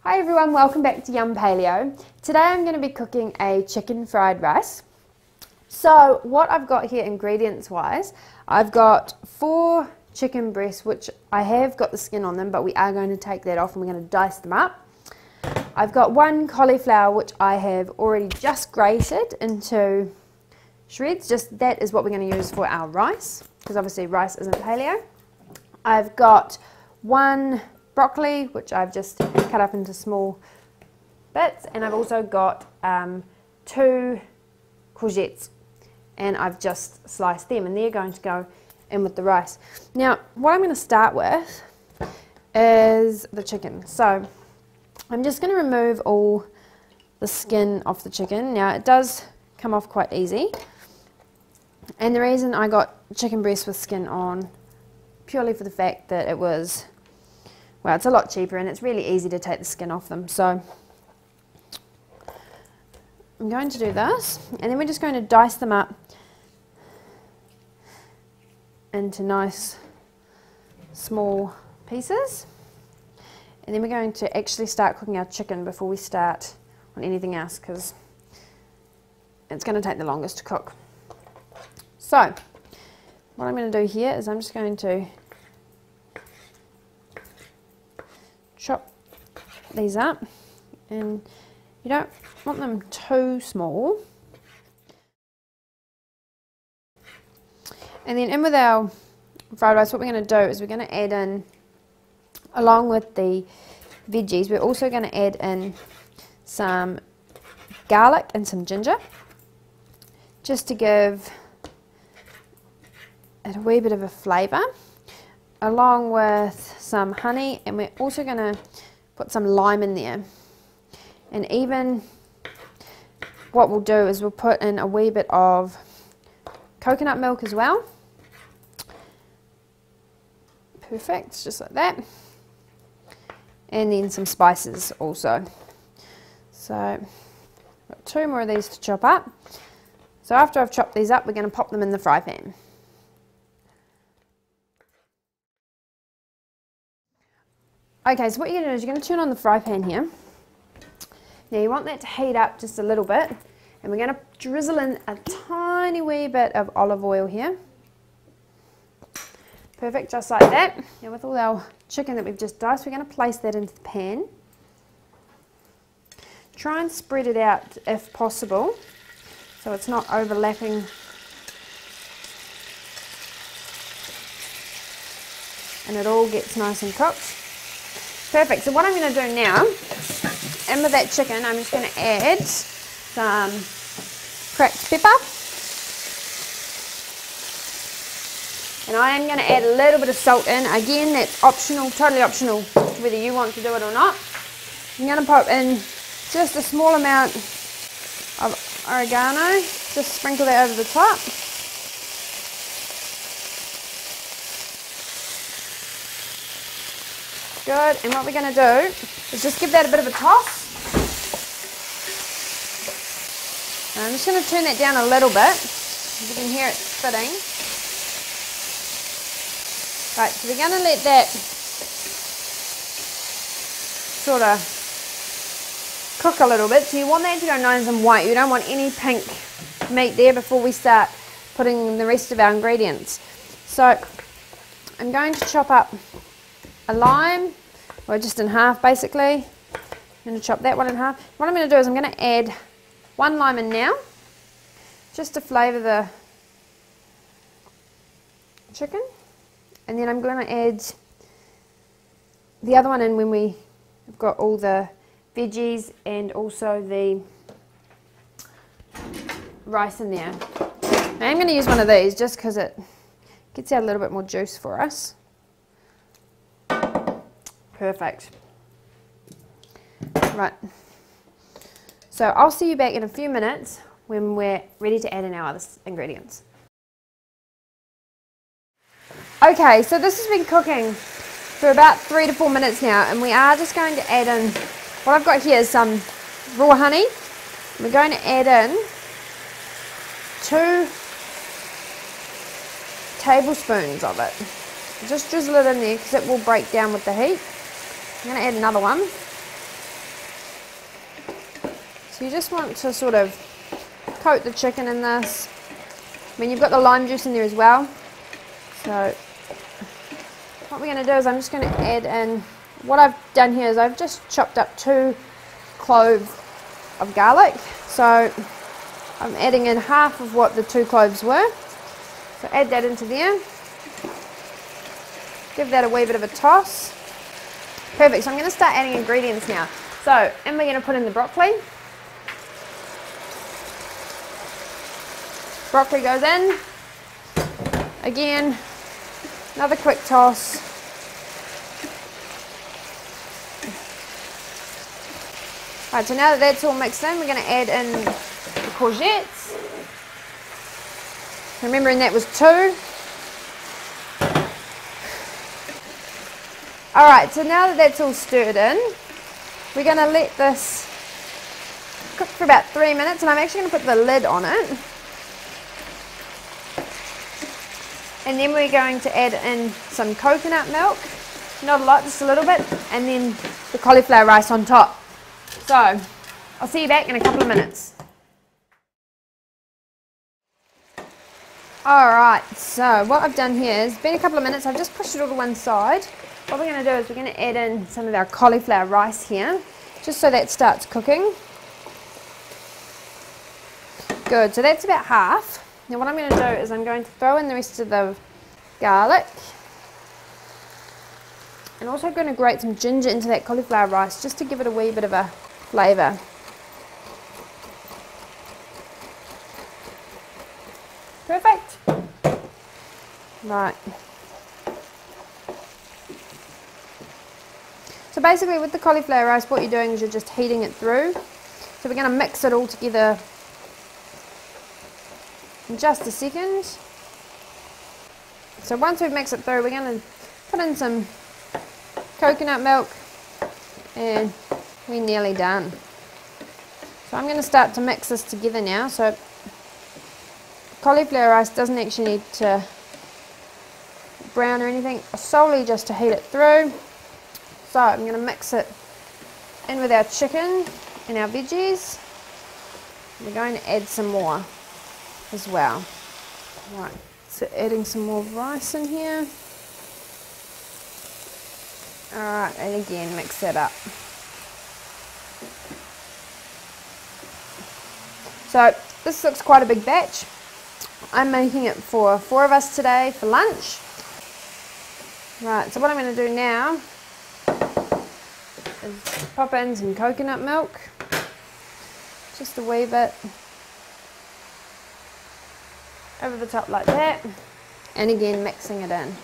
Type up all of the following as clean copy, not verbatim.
Hi everyone, welcome back to Yum Paleo. Today I'm going to be cooking a chicken fried rice. So what I've got here ingredients wise, I've got 4 chicken breasts which I have got the skin on them, but we are going to take that off and we're going to dice them up. I've got 1 cauliflower which I have already just grated into shreds. Just that is what we're going to use for our rice, because obviously rice isn't paleo. I've got 1 broccoli which I've just cut up into small bits, and I've also got 2 courgettes and I've just sliced them, and they're going to go in with the rice. Now what I'm going to start with is the chicken. So I'm just going to remove all the skin off the chicken. Now it does come off quite easy, and the reason I got chicken breast with skin on purely for the fact that it was, well, it's a lot cheaper and it's really easy to take the skin off them. So I'm going to do this, and then we're just going to dice them up into nice small pieces, and then we're going to actually start cooking our chicken before we start on anything else, because it's going to take the longest to cook. So what I'm going to do here is I'm just going to chop these up, and you don't want them too small. And then in with our fried rice, what we're going to do is we're going to add in, along with the veggies, we're also going to add in some garlic and some ginger, just to give it a wee bit of a flavour, along with some honey, and we're also going to put some lime in there. And even what we'll do is we'll put in a wee bit of coconut milk as well. Perfect, just like that. And then some spices also. So got 2 more of these to chop up. So after I've chopped these up, we're going to pop them in the fry pan. Okay, so what you're going to do is you're going to turn on the fry pan here. Now you want that to heat up just a little bit, and we're going to drizzle in a tiny wee bit of olive oil here. Perfect, just like that. Now with all our chicken that we've just diced, we're going to place that into the pan. Try and spread it out if possible, so it's not overlapping. And it all gets nice and cooked. Perfect, so what I'm going to do now, in with that chicken, I'm just going to add some cracked pepper. And I am going to add a little bit of salt in. Again, that's optional, totally optional, whether you want to do it or not. I'm going to pop in just a small amount of oregano, just sprinkle that over the top. Good, and what we're going to do is just give that a bit of a toss. And I'm just going to turn that down a little bit. You can hear it spitting. Right, so we're going to let that sort of cook a little bit. So you want that to go nice and white. You don't want any pink meat there before we start putting the rest of our ingredients. So I'm going to chop up a lime, or just in half basically. I'm going to chop that one in half. What I'm going to do is I'm going to add 1 lime in now, just to flavour the chicken. And then I'm going to add the other one in when we've got all the veggies and also the rice in there. Now I'm going to use one of these just because it gets out a little bit more juice for us. Perfect. Right. So I'll see you back in a few minutes when we're ready to add in our other ingredients. Okay, so this has been cooking for about 3 to 4 minutes now, and we are just going to add in, what I've got here is some raw honey. We're going to add in 2 tablespoons of it. Just drizzle it in there because it will break down with the heat. I'm going to add another one. So you just want to sort of coat the chicken in this. I mean, you've got the lime juice in there as well. So what we're going to do is I'm just going to add in, what I've done here is I've just chopped up 2 cloves of garlic. So I'm adding in half of what the 2 cloves were. So add that into there. Give that a wee bit of a toss. Perfect, so I'm going to start adding ingredients now. So, and we're going to put in the broccoli. Broccoli goes in. Again, another quick toss. Alright, so now that that's all mixed in, we're going to add in the courgettes. Remembering that was 2. Alright, so now that that's all stirred in, we're going to let this cook for about 3 minutes, and I'm actually going to put the lid on it. And then we're going to add in some coconut milk, not a lot, just a little bit, and then the cauliflower rice on top. So, I'll see you back in a couple of minutes. Alright, so what I've done here is, been a couple of minutes, I've just pushed it all to one side. What we're going to do is we're going to add in some of our cauliflower rice here, just so that starts cooking. Good, so that's about half. Now what I'm going to do is I'm going to throw in the rest of the garlic. And also going to grate some ginger into that cauliflower rice, just to give it a wee bit of a flavour. Perfect. Right. So basically with the cauliflower rice, what you're doing is you're just heating it through. So we're going to mix it all together in just a second. So once we mix it through, we're going to put in some coconut milk, and we're nearly done. So I'm going to start to mix this together now. So cauliflower rice doesn't actually need to brown or anything, solely just to heat it through. So I'm going to mix it in with our chicken and our veggies. We're going to add some more as well. Right, so adding some more rice in here. Alright, and again mix that up. So this looks quite a big batch. I'm making it for 4 of us today for lunch. Right, so what I'm going to do now is pop in some coconut milk, just a wee bit over the top like that, and again mixing it in.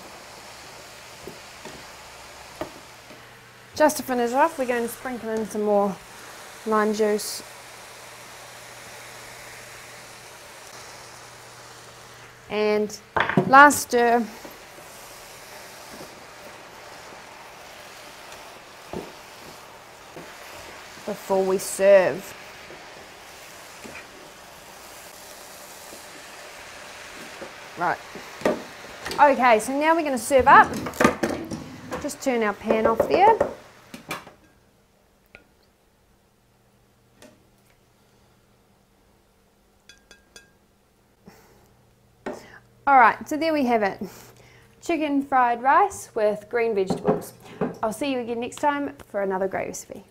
Just to finish off, we're going to sprinkle in some more lime juice. And last stir. Before we serve. Right. Okay, so now we're going to serve up. Just turn our pan off there. Alright, so there we have it. Chicken fried rice with green vegetables. I'll see you again next time for another great recipe.